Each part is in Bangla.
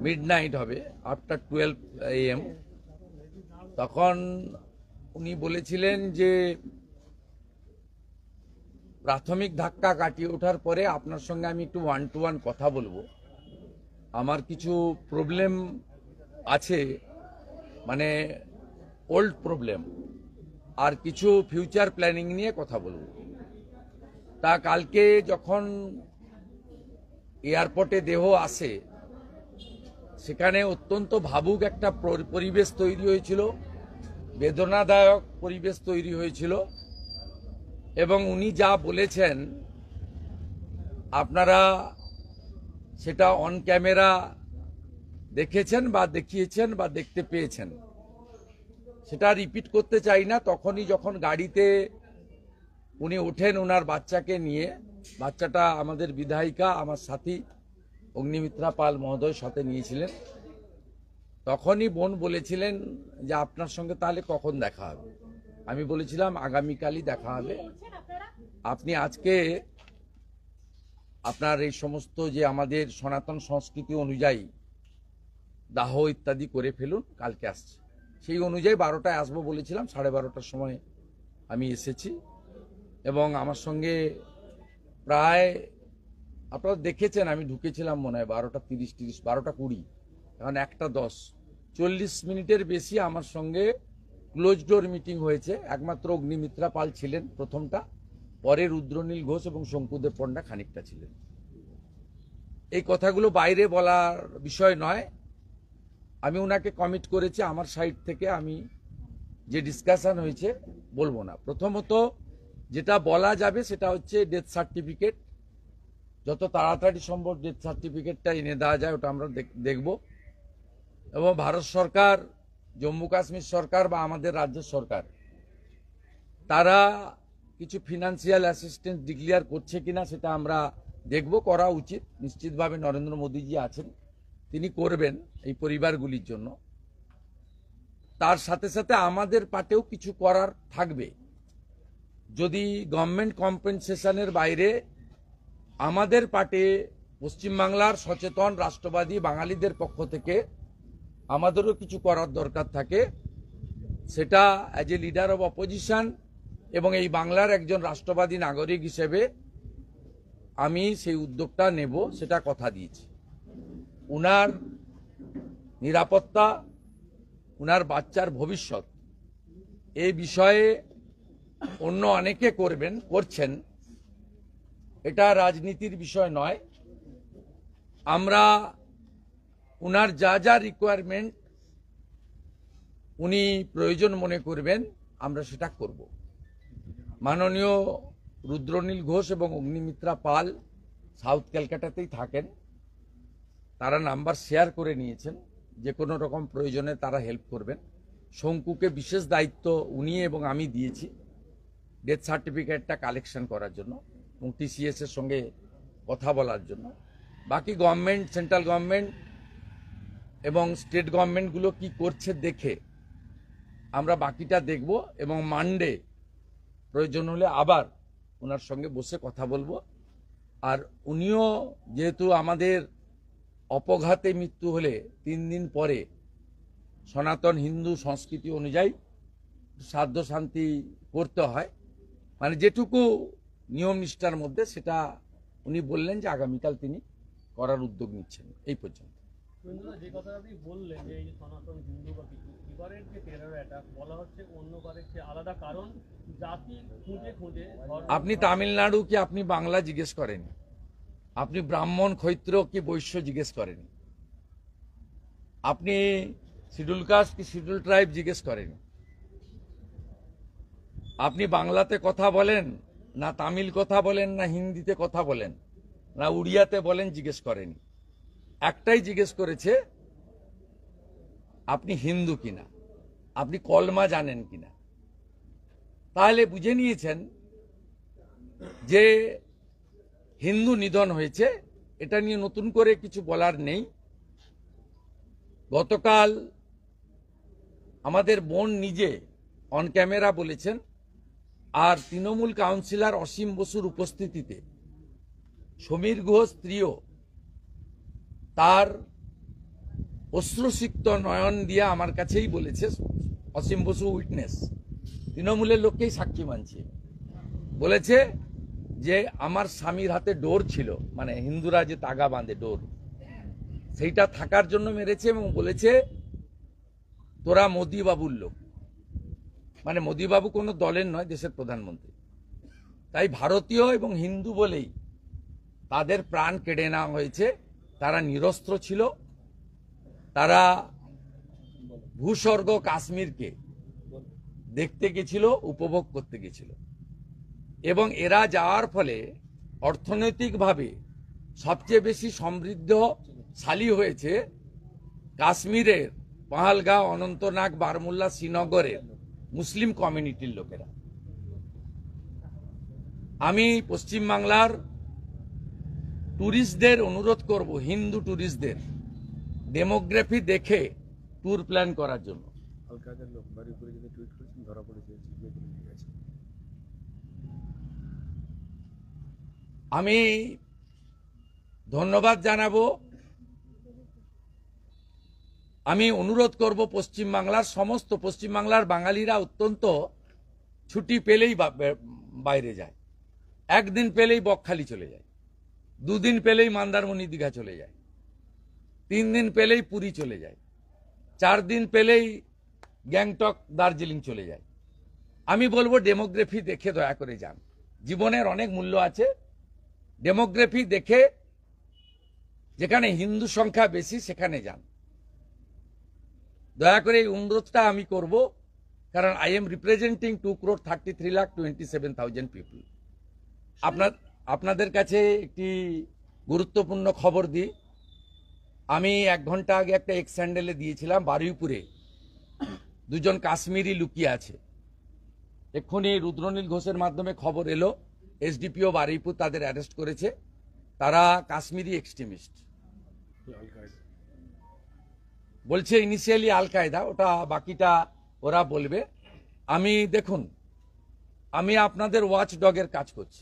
মিডনাইট হবে, আফটার 12 AM। তখন উনি বলেছিলেন যে প্রাথমিক ধাক্কা কাটিয়ে ওঠার পরে আপনার সঙ্গে আমি একটু 1 to 1 কথা বলবো। আমার কিছু প্রবলেম আছে, মানে ওল্ড প্রবলেম, আর কিছু ফিউচার প্ল্যানিং নিয়ে কথা বলবো। তা কালকে যখন এয়ারপোর্টে দেহ আসে, সেখানে অত্যন্ত ভাবুক একটা পরিবেশ তৈরি হয়েছিল, বেদনাদায়ক পরিবেশ তৈরি হয়েছিল। এবং উনি যা বলেছেন আপনারা সেটা অন ক্যামেরা দেখেছেন বা দেখিয়েছেন বা দেখতে পেয়েছেন, সেটা রিপিট করতে চাই না। তখনই যখন গাড়িতে উনি ওঠেন ওনার বাচ্চাকে নিয়ে, বাচ্চাটা আমাদের বিধায়িকা আমার সাথী অগ্নিমিত্রা পাল মহোদয় সাথে নিয়েছিলেন, তখনই বোন বলেছিলেন যে আপনার সঙ্গে তাহলে কখন দেখা হবে। আমি বলেছিলাম আগামীকালই দেখা হবে। আপনি আজকে আপনার এই সমস্ত যে আমাদের সনাতন সংস্কৃতি অনুযায়ী দাহ ইত্যাদি করে ফেলুন, কালকে আসছে সেই অনুযায়ী 12টায় আসবো বলেছিলাম। 12:30টার সময় আমি এসেছি এবং আমার সঙ্গে প্রায় আপনারা দেখেছেন আমি ঢুকেছিলাম মনে হয় 12:30, 12:20, এখন 1:10, 40 মিনিটের বেশি আমার সঙ্গে ক্লোজ ডোর মিটিং হয়েছে। একমাত্র অগ্নিমিত্রা পাল ছিলেন প্রথমটা, পরে রুদ্রনীল ঘোষ এবং শঙ্কুদেব পণ্ডা খানিকটা ছিলেন। এই কথাগুলো বাইরে বলার বিষয় নয়। আমি ওনাকে কমিট করেছি আমার সাইড থেকে, আমি যে ডিসকাশন হয়েছে বলবো না। প্রথমত যেটা বলা যাবে সেটা হচ্ছে ডেথ সার্টিফিকেট, যত তাড়াতাড়ি সম্ভব ডেথ সার্টিফিকেটটা এনে দেওয়া যায় ওটা আমরা দেখব। এবং ভারত সরকার, জম্মু কাশ্মীর সরকার বা আমাদের রাজ্য সরকার, তারা কিছু ফিনান্সিয়াল অ্যাসিস্ট্যান্স ডিক্লেয়ার করছে কিনা সেটা আমরা দেখব। করা উচিত, নিশ্চিতভাবে নরেন্দ্র মোদীজি আছেন, তিনি করবেন এই পরিবারগুলির জন্য। তার সাথে সাথে আমাদের পার্টেও কিছু করার থাকবে। যদি গভর্নমেন্ট কম্পেনসেশনের বাইরে আমাদের পার্টে পশ্চিমবাংলার সচেতন রাষ্ট্রবাদী বাঙালিদের পক্ষ থেকে আমাদেরও কিছু করার দরকার থাকে, সেটা as a leader of opposition এবং এই বাংলার একজন রাষ্ট্রবাদী নাগরিক হিসেবে আমি সেই উদ্যোগটা নেব, সেটা কথা দিয়েছি। উনার নিরাপত্তা, উনার বাচ্চার ভবিষ্যৎ, এই বিষয়ে অন্য অনেকে করছেন, এটা রাজনীতির বিষয় নয়। আমরা উনার যা যা রিকোয়ারমেন্ট উনি প্রয়োজন মনে করবেন আমরা সেটা করব। মাননীয় রুদ্রনীল ঘোষ এবং অগ্নিমিত্রা পাল সাউথ ক্যালকাটাতেই থাকেন, তারা নাম্বার শেয়ার করে নিয়েছেন, যে কোনো রকম প্রয়োজনে তারা হেল্প করবেন। শঙ্কুকে বিশেষ দায়িত্ব উনি এবং আমি দিয়েছি ডেথ সার্টিফিকেটটা কালেকশন করার জন্য এবং TCS এর সঙ্গে কথা বলার জন্য। বাকি গভর্নমেন্ট, সেন্ট্রাল গভর্নমেন্ট এবং স্টেট গভর্নমেন্টগুলো কি করছে দেখে আমরা বাকিটা দেখব এবং মানডে প্রয়োজন হলে আবার ওনার সঙ্গে বসে কথা বলবো। আর উনিও যেহেতু আমাদের অপঘাতে মৃত্যু হলে 3 দিন পরে সনাতন হিন্দু সংস্কৃতি অনুযায়ী শ্রাদ্ধ শান্তি করতে হয়, মানে যেটুকু নিয়ম নিষ্ঠার মধ্যে, সেটা উনি বললেন যে আগামীকাল তিনি করার উদ্যোগ নিচ্ছেন। এই পর্যন্ত যে কথা আপনি বললেন যে এই সনাতন হিন্দু বা কিছু, এবারের যে টেরর অ্যাটাক বলা হচ্ছে অন্যবারের চেয়ে আলাদা কারণ, জাতি খুঁজে খুঁজে। আপনি তামিলনাড়ু কি আপনি বাংলা জিজ্ঞেস করেন? আপনি ব্রাহ্মণ ক্ষৈত্র কি বৈশ্য জিজ্ঞেস করেন? আপনি শিডিউল কাস্ট কি শিডিউল ট্রাইব জিজ্ঞেস করেন? আপনি বাংলাতে কথা বলেন না তামিল কথা বলেন না হিন্দিতে কথা বলেন না উড়িয়াতে বলেন জিজ্ঞেস করেনি। একটাই জিজ্ঞেস করেছে আপনি হিন্দু কিনা, আপনি কলমা জানেন কিনা। তাহলে বুঝে নিয়েছেন যে হিন্দু নিধন হয়েছে, এটা নিয়ে নতুন করে কিছু বলার নেই। গতকাল আমাদের বোন নিজে অন ক্যামেরা বলেছেন, আর তৃণমূল কাউন্সিলর অসীম বসুর উপস্থিতিতে সমীর গুহ স্ত্রীও তার অশ্রুসিক্ত নয়ন দিয়ে আমার কাছেই বলেছে, অসীম বসু উইটনেস, তৃণমূলের লোককেই সাক্ষী মানছে, বলেছে যে আমার স্বামীর হাতে ডোর ছিল, মানে হিন্দুরা যে তাগা বাঁধে ডোর, সেইটা থাকার জন্য মেরেছে, এবং বলেছে তোরা মোদি বাবুর লোক। মানে মোদি বাবু কোনো দলের নয়, দেশের প্রধানমন্ত্রী। তাই ভারতীয় এবং হিন্দু বলেই তাদের প্রাণ কেড়ে নেওয়া হয়েছে। তারা নিরস্ত্র ছিল, তারা ভূস্বর্গ কাশ্মীরকে দেখতে গেছিল, উপভোগ করতে গেছিল, এবং এরা যাওয়ার ফলে অর্থনৈতিকভাবে সবচেয়ে বেশি সমৃদ্ধশালী হয়েছে কাশ্মীরের পাহালগাঁও, অনন্তনাগ, বারমুল্লা, শ্রীনগরের মুসলিম কমিউনিটির লোকেরা। আমি পশ্চিমবাংলার ট্যুরিস্টদের অনুরোধ করব, হিন্দু ট্যুরিস্টদের ডেমোগ্রাফি দেখে ট্যুর প্ল্যান করার জন্য। আমি ধন্যবাদ জানাবো, আমি অনুরোধ করব পশ্চিমবাংলার সমস্ত পশ্চিমবাংলার বাঙালিরা অত্যন্ত ছুটি পেলেই বাইরে যায়, একদিন পেলেই বকখালি চলে যায়, দুদিন পেলেই মন্দারমণি দীঘা চলে যায়, 3 দিন পেলেই পুরী চলে যায়, 4 দিন পেলেই গ্যাংটক, দার্জিলিং চলে যায়। আমি বলবো ডেমোগ্রাফি দেখে দয়া করে যান, জীবনের অনেক মূল্য আছে, ডেমোগ্রাফি দেখে যেখানে হিন্দু সংখ্যা বেশি সেখানে যান। দয়া করে এই অনুরোধটা আমি করব, কারণ আই এম রিপ্রেজেন্টিং 2,33,27,000 পিপল। আপনাদের কাছে একটি গুরুত্বপূর্ণ খবর দিই। আমি 1 ঘন্টা আগে একটা এক্স স্যান্ডেলে দিয়েছিলাম, বারুইপুরে 2 কাশ্মীরি লুকিয়ে আছে। এক্ষুনি রুদ্রনীল ঘোষের মাধ্যমে খবর এলো, এসডিপিও বারুইপুর তাদের অ্যারেস্ট করেছে। তারা কাশ্মীরি এক্সট্রিমিস্ট বলছে, ইনিশিয়ালি আল কায়দা, ওটা বাকিটা ওরা বলবে। দেখুন, আমি আপনাদের ওয়াচ ডগের কাজ করছি।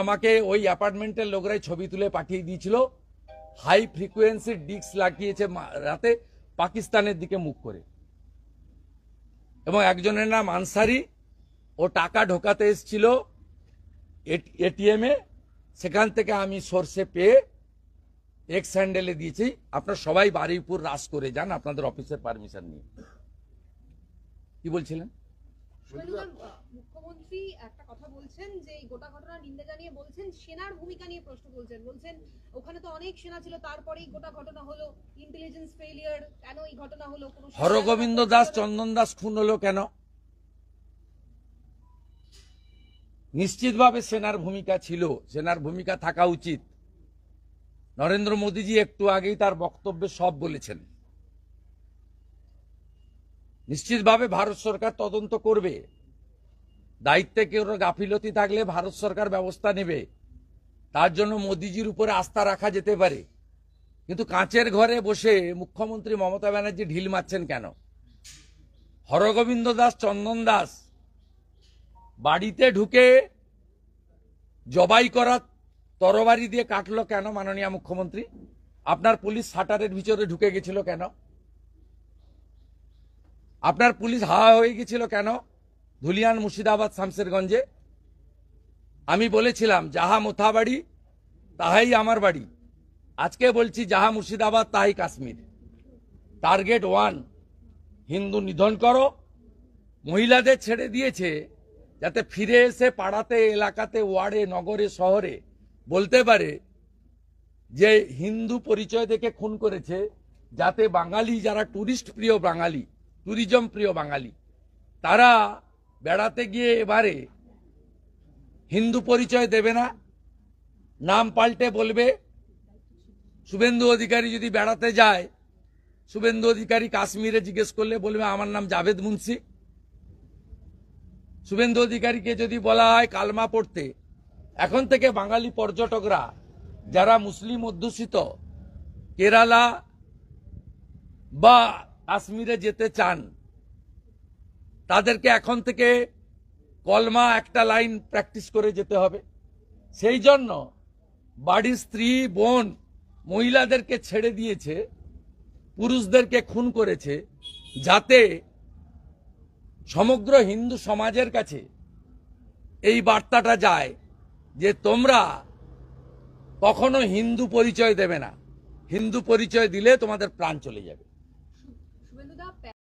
আমাকে ওই অ্যাপার্টমেন্টের লোকরাই ছবি তুলে পাঠিয়ে দিয়েছিল, হাই ফ্রিকোয়েন্সি ডিস্ক লাগিয়েছে রাতে পাকিস্তানের দিকে মুখ করে, এবং একজনের নাম আনসারি, ও টাকা ঢোকাতে এসেছিল এটিএমে, সেখান থেকে আমি সোর্সে পেয়ে এক্স হ্যান্ডেলে দিয়েছি। আপনারা সবাই বারুইপুর রাস করে যান আপনাদের অফিসের পারমিশন নিয়ে। কি বলছিলেন? মুখ্যমন্ত্রী একটা কথা বলছেন যে এই গোটা ঘটনার নিন্দা জানিয়ে বলছেন সেনার ভূমিকা নিয়ে প্রশ্ন তুলছেন, বলছেন ওখানে তো অনেক সেনা ছিল, তারপরেই গোটা ঘটনা হলো, ইন্টেলিজেন্স ফেলিয়ার, কেন এই ঘটনা হলো? হরগোবিন্দ দাস, চন্দন দাস খুন হলো কেন? নিশ্চিতভাবে সেনার ভূমিকা ছিল, সেনার ভূমিকা থাকা উচিত। নরেন্দ্র মোদীজি একটু আগেই তার বক্তব্যে সব বলেছেন। নিশ্চিতভাবে ভারত সরকার তদন্ত করবে, দায়িত্বে কেউ গাফিলতি থাকলে ভারত সরকার ব্যবস্থা নেবে, তার জন্য মোদীজির উপরে আস্থা রাখা যেতে পারে। কিন্তু কাঁচের ঘরে বসে মুখ্যমন্ত্রী মমতা ব্যানার্জি ঢিল মারছেন কেন? হরগোবিন্দ দাস, চন্দন দাস বাড়িতে ঢুকে জবাই করা তরবারি দিয়ে কাটলো কেন মাননীয় মুখ্যমন্ত্রী? আপনার পুলিশ শাটারের ভিতরে ঢুকে গেছিল কেন? আপনার পুলিশ হাওয়া হয়ে গেছিল কেন ধুলিয়ান, মুর্শিদাবাদ, শামসেরগঞ্জে? আমি বলেছিলাম যাহা মোথাবাড়ি তাহাই আমার বাড়ি, আজকে বলছি যাহা মুর্শিদাবাদ তাহাই কাশ্মীর। টার্গেট 1, হিন্দু নিধন করো। মহিলাদের ছেড়ে দিয়েছে যাতে ফিরে এসে পাড়াতে, এলাকাতে, ওয়ার্ডে, নগরে, শহরে বলতে পারে যে হিন্দু পরিচয় থেকে খুন করেছে, যাতে বাঙালি যারা টুরিস্ট প্রিয় বাঙালি, ট্যুরিজম প্রিয় বাঙালি, তারা বেড়াতে গিয়ে এবারে হিন্দু পরিচয় দেবে না, নাম পাল্টে বলবে। শুভেন্দু অধিকারী যদি বেড়াতে যায়, শুভেন্দু অধিকারী কাশ্মীরে জিজ্ঞেস করলে বলবে আমার নাম জাভেদ মুন্সি। শুভেন্দু অধিকারীকে যদি বলা হয় কালমা পড়তে, এখন থেকে বাঙালি পর্যটকরা যারা মুসলিম অধ্যুষিত কেরালা বা কাশ্মীরে যেতে চান, তাদেরকে এখন থেকে কলমা একটা লাইন প্র্যাকটিস করে যেতে হবে। সেই জন্য বাড়ির স্ত্রী, বোন মহিলাদেরকে ছেড়ে দিয়েছে, পুরুষদেরকে খুন করেছে, যাতে সমগ্র হিন্দু সমাজের কাছে এই বার্তাটা যায় যে তোমরা কখনো হিন্দু পরিচয় দেবে না, হিন্দু পরিচয় দিলে তোমাদের প্রাণ চলে যাবে। শুভেন্দুদা